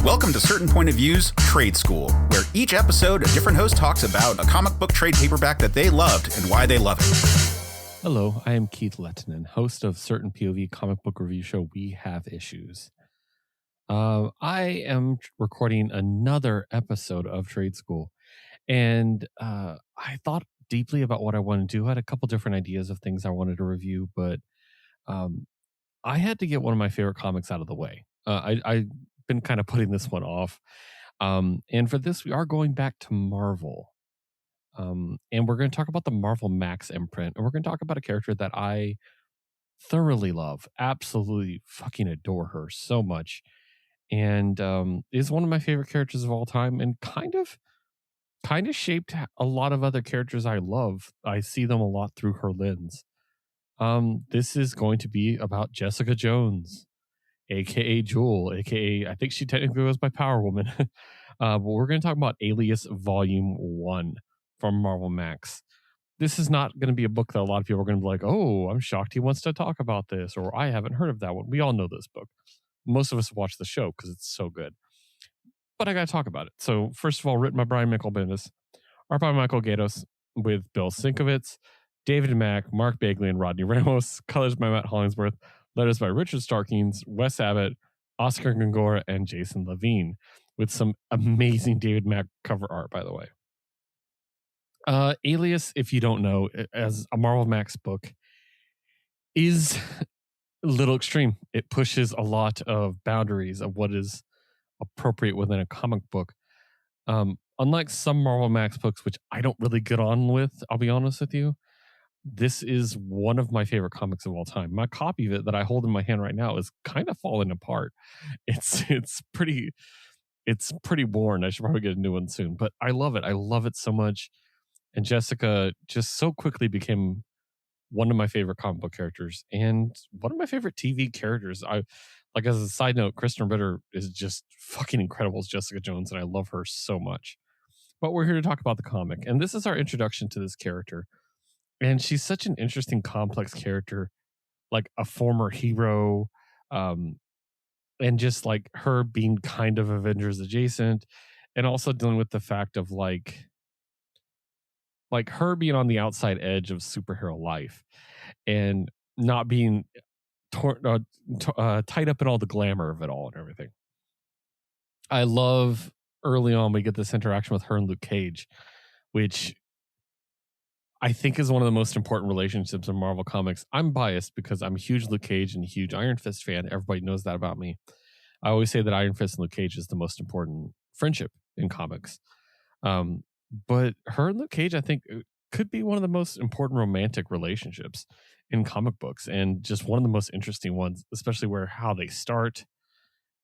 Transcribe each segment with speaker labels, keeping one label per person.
Speaker 1: Welcome to Certain Point of Views Trade School, where each episode a different host talks about a comic book trade paperback that they loved and why they love it.
Speaker 2: Hello, I am Keith Lehtinen, host of Certain POV comic book review show We Have Issues. I am recording another episode of Trade School, and I thought deeply about what I wanted to do. I had a couple different ideas of things I wanted to review, but I had to get one of my favorite comics out of the way. I've been kind of putting this one off. And for this, we are going back to Marvel. And we're going to talk about the Marvel Max imprint. And we're going to talk about a character that I thoroughly love. Absolutely fucking adore her so much. And is one of my favorite characters of all time, and kind of shaped a lot of other characters I love. I see them a lot through her lens. This is going to be about Jessica Jones, aka Jewel, aka I think she technically was my Power Woman. But we're going to talk about Alias Volume 1 from Marvel Max. This is not going to be a book that a lot of people are going to be like, oh, I'm shocked he wants to talk about this, or I haven't heard of that one. We all know this book. Most of us watch the show because it's so good. But I got to talk about it. So first of all, written by Brian Michael Bendis, art by Michael Gaydos, with Bill Sienkiewicz, David Mack, Mark Bagley, and Rodney Ramos. Colors by Matt Hollingsworth. Letters by Richard Starkings, Wes Abbott, Oscar Gongora, and Jason Levine, with some amazing David Mack cover art, by the way. Alias, if you don't know, as a Marvel Max book, is a little extreme. It pushes a lot of boundaries of what is appropriate within a comic book. Unlike some Marvel Max books, which I don't really get on with, I'll be honest with you, this is one of my favorite comics of all time. My copy of it that I hold in my hand right now is kind of falling apart. It's pretty worn. I should probably get a new one soon, but I love it. I love it so much. And Jessica just so quickly became one of my favorite comic book characters and one of my favorite TV characters. Like, as a side note, Kristen Ritter is just fucking incredible as Jessica Jones, and I love her so much. But we're here to talk about the comic, and this is our introduction to this character. And she's such an interesting, complex character, like a former hero, and just like her being kind of Avengers adjacent, and also dealing with the fact of like her being on the outside edge of superhero life and not being tied up in all the glamour of it all and everything. I love early on we get this interaction with her and Luke Cage, which I think is one of the most important relationships in Marvel Comics. I'm biased because I'm a huge Luke Cage and a huge Iron Fist fan. Everybody knows that about me. I always say that Iron Fist and Luke Cage is the most important friendship in comics. But her and Luke Cage, I think, could be one of the most important romantic relationships in comic books, and just one of the most interesting ones, especially how they start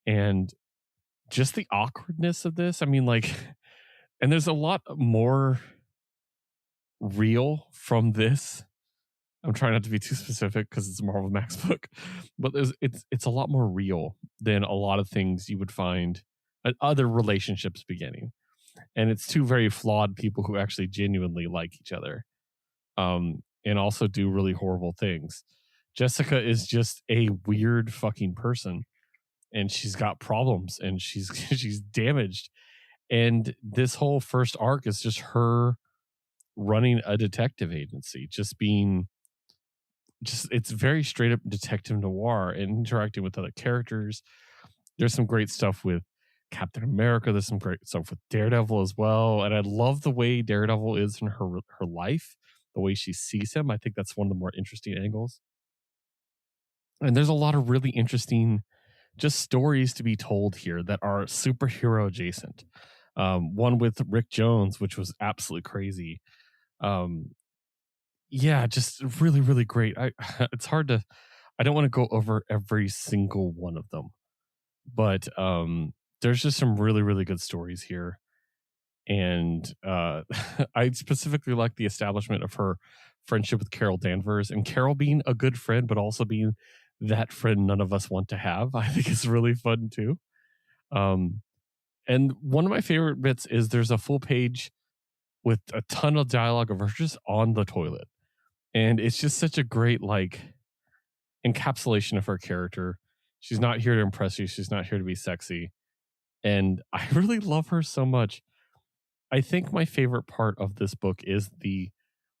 Speaker 2: and just the awkwardness of this. I mean, like, and there's a lot more real from this. I'm trying not to be too specific because it's a Marvel Max book, but it's a lot more real than a lot of things you would find at other relationships beginning. And it's two very flawed people who actually genuinely like each other, and also do really horrible things. Jessica is just a weird fucking person, and she's got problems, and she's damaged. And this whole first arc is just her running a detective agency, it's very straight up detective noir and interacting with other characters. There's some great stuff with Captain America. There's some great stuff with Daredevil as well. And I love the way Daredevil is in her life, the way she sees him. I think that's one of the more interesting angles. And there's a lot of really interesting just stories to be told here that are superhero adjacent. One with Rick Jones, which was absolutely crazy. Yeah, just really, really great. It's hard to, I don't want to go over every single one of them, but there's just some really, really good stories here. And I specifically like the establishment of her friendship with Carol Danvers, and Carol being a good friend, but also being that friend none of us want to have. I think is really fun too. And one of my favorite bits is there's a full page with a ton of dialogue of her just on the toilet. And it's just such a great like encapsulation of her character. She's not here to impress you. She's not here to be sexy. And I really love her so much. I think my favorite part of this book is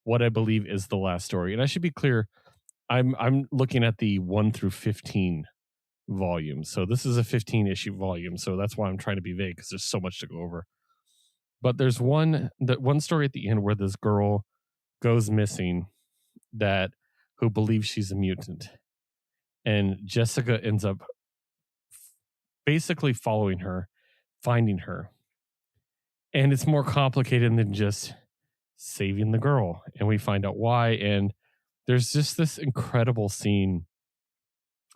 Speaker 2: what I believe is the last story. And I should be clear, I'm looking at the 1 through 15 volume. So this is a 15 issue volume. So that's why I'm trying to be vague, because there's so much to go over. But there's one story at the end where this girl goes missing who believes she's a mutant. And Jessica ends up basically following her, finding her. And it's more complicated than just saving the girl. And we find out why. And there's just this incredible scene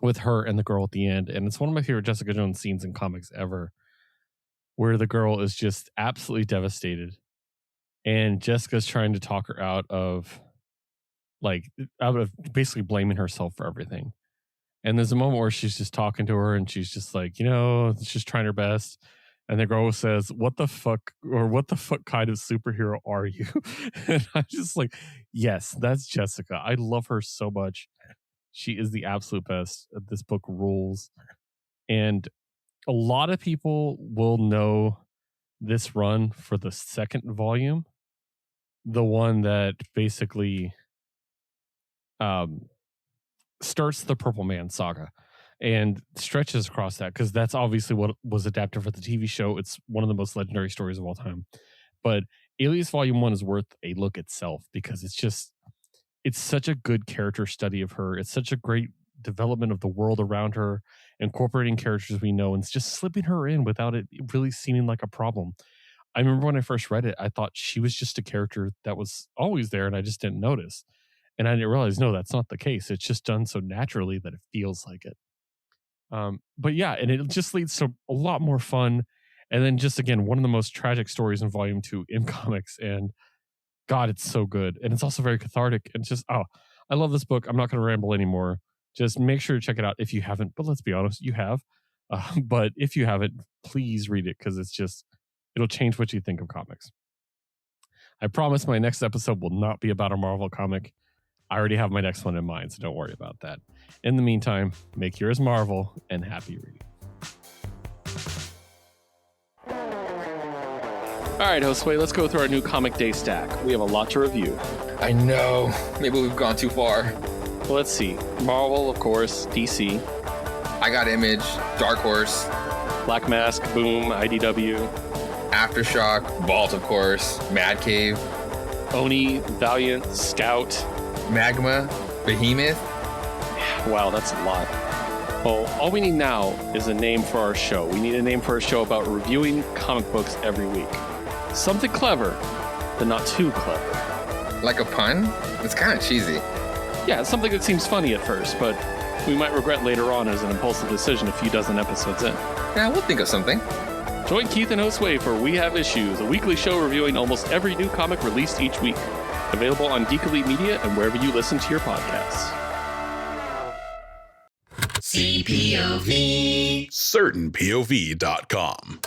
Speaker 2: with her and the girl at the end. And it's one of my favorite Jessica Jones scenes in comics ever, where the girl is just absolutely devastated. And Jessica's trying to talk her out of basically blaming herself for everything. And there's a moment where she's just talking to her and she's just like, she's trying her best. And the girl says, what the fuck kind of superhero are you? And I'm just like, yes, that's Jessica. I love her so much. She is the absolute best. This book rules. And a lot of people will know this run for the second volume, the one that basically starts the Purple Man saga and stretches across that, because that's obviously what was adapted for the TV show. It's one of the most legendary stories of all time. But Alias Volume 1 is worth a look itself, because it's such a good character study of her. It's such a great development of the world around her, incorporating characters we know and just slipping her in without it really seeming like a problem. I remember when I first read it, I thought she was just a character that was always there and I just didn't notice. And I didn't realize, no, that's not the case. It's just done so naturally that it feels like it. But yeah, and it just leads to a lot more fun. And then just, again, one of the most tragic stories in volume 2 in comics. And God, it's so good. And it's also very cathartic. And just, I love this book. I'm not going to ramble anymore. Just make sure to check it out if you haven't. But let's be honest, you have. But if you haven't, please read it, because it'll change what you think of comics. I promise my next episode will not be about a Marvel comic. I already have my next one in mind, so don't worry about that. In the meantime, make yours Marvel and happy reading. All right, Josue, let's go through our new Comic Day stack. We have a lot to review.
Speaker 3: I know. Maybe we've gone too far.
Speaker 2: Well, let's see. Marvel, of course. DC.
Speaker 3: I got Image, Dark Horse,
Speaker 2: Black Mask, Boom, IDW.
Speaker 3: Aftershock, Vault, of course, Mad Cave,
Speaker 2: Oni, Valiant, Scout,
Speaker 3: Magma, Behemoth.
Speaker 2: Wow, that's a lot. Well, all we need now is a name for our show. We need a name for our show about reviewing comic books every week. Something clever, but not too clever.
Speaker 3: Like a pun? It's kind of cheesy.
Speaker 2: Yeah, it's something that seems funny at first, but we might regret later on as an impulsive decision a few dozen episodes in.
Speaker 3: Yeah, we'll think of something.
Speaker 2: Join Keith and Josue for We Have Issues, a weekly show reviewing almost every new comic released each week. Available on Geek Elite Media and wherever you listen to your podcasts.
Speaker 4: CPOV. CertainPOV.com.